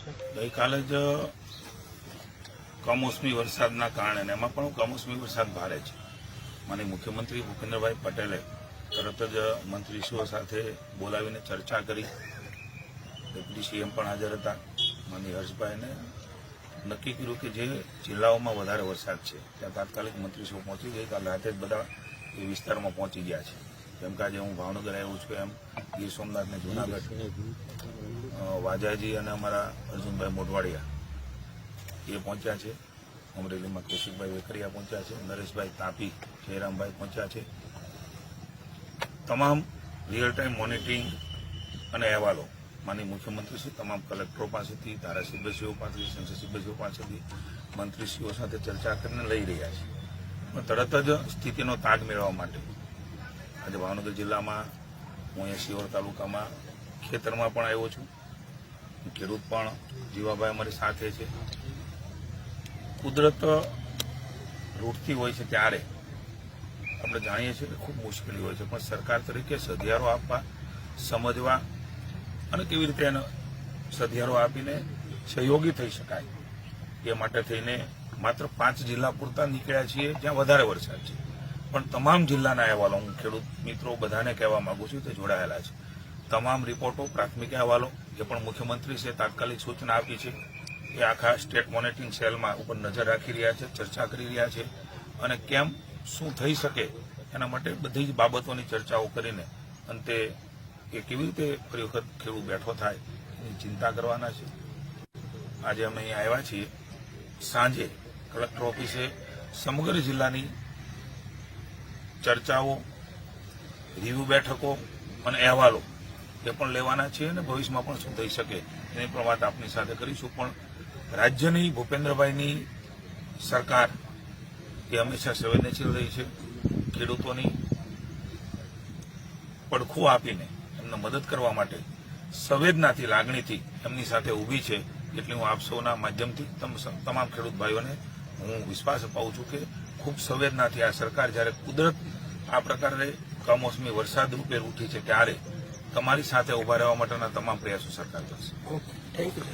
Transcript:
ગઈકાલે જ કમોસમી વરસાદના કારણે એમાં પણ કમોસમી વરસાદ ભારે છે. માનનીય મુખ્યમંત્રી ભૂપેન્દ્રભાઈ પટેલે તરત જ મંત્રીશ્રીઓ સાથે બોલાવીને ચર્ચા કરી. ડેપ્યુટી સીએમ પણ હાજર હતા. માનનીય હર્ષભાઈને નક્કી કર્યું કે જે જિલ્લાઓમાં વધારે વરસાદ છે ત્યાં તાત્કાલિક મંત્રીશ્રીઓ પહોંચી ગઈકાલે રાતે જ બધા એ વિસ્તારમાં પહોંચી ગયા છે. જેમ કે આજે હું ભાવનગર આવ્યો છું એમ ગીર સોમનાથ ને જૂનાગઢ, વાજાજી અને અમારા અર્જુનભાઈ મોઢવાડિયા એ પહોંચ્યા છે. અમરેલીમાં કૌશિકભાઈ વેકરિયા પહોંચ્યા છે. નરેશભાઈ તાપી, જયરામભાઈ પહોંચ્યા છે. તમામ રિયલ ટાઈમ મોનિટરિંગ અને અહેવાલો માનનીય મુખ્યમંત્રીશ્રી તમામ કલેક્ટરો પાસેથી, ધારાસભ્યશ્રીઓ પાસેથી, સંસદ સભ્યશ્રીઓ પાસેથી મંત્રીશ્રીઓ સાથે ચર્ચા કરીને લઈ રહ્યા છે. પણ તરત જ સ્થિતિનો તાગ મેળવવા માટે આજે ભાવનગર જિલ્લામાં હું અહીંયા શિહોર તાલુકામાં ખેતરમાં પણ આવ્યો છું. ખેડૂત પણ જીવાભાઈ અમારી સાથે છે. કુદરત રૂટતી હોય છે ત્યારે આપણે જાણીએ છીએ કે ખૂબ મુશ્કેલી હોય છે, પણ સરકાર તરીકે સધિયારો આપવા, સમજવા અને કેવી રીતે એને સધિયારો આપીને સહયોગી થઈ શકાય એ માટે થઈને માત્ર 5 જિલ્લા પૂરતા નીકળ્યા છીએ જ્યાં વધારે વરસાદ છે. પણ તમામ જિલ્લાના અહેવાલો હું ખેડૂત મિત્રો બધાને કહેવા માંગુ છું તે જોડાયેલા છે. તમામ રિપોર્ટો, પ્રાથમિક અહેવાલો જે પણ મુખ્યમંત્રીશ્રીએ તાત્કાલિક સૂચના આપી છે એ આખા સ્ટેટ મોનિટરિંગ સેલમાં ઉપર નજર રાખી રહ્યા છે, ચર્ચા કરી રહ્યા છે અને કેમ શું થઈ શકે એના માટે બધી જ બાબતોની ચર્ચાઓ કરીને અંતે એ કેવી રીતે ફરી વખત ખેડૂત બેઠો થાય એની ચિંતા કરવાના છે. આજે અમે અહીંયા આવ્યા છીએ. સાંજે કલેક્ટર ઓફિસે સમગ્ર જિલ્લાની ચર્ચાઓ, રિવ્યુ બેઠકો અને અહેવાલો એ પણ લેવાના છે અને ભવિષ્યમાં પણ શું થઈ શકે એની પણ વાત આપની સાથે કરીશું. પણ રાજ્યની ભૂપેન્દ્રભાઈની સરકાર એ હંમેશા સંવેદનશીલ રહી છે. ખેડૂતોની પડખું આપીને એમને મદદ કરવા માટે સંવેદનાથી, લાગણીથી એમની સાથે ઊભી છે. એટલે હું આપ સૌના માધ્યમથી તમામ ખેડૂત ભાઈઓને હું વિશ્વાસ અપાવું છું કે ખૂબ સંવેદનાથી આ સરકાર જ્યારે કુદરત આ પ્રકારે કમોસમી વરસાદ રૂપે ઉઠી છે ત્યારે તમારી સાથે ઉભા રહેવા માટેના તમામ પ્રયાસો સરકાર કરશે. Thank you.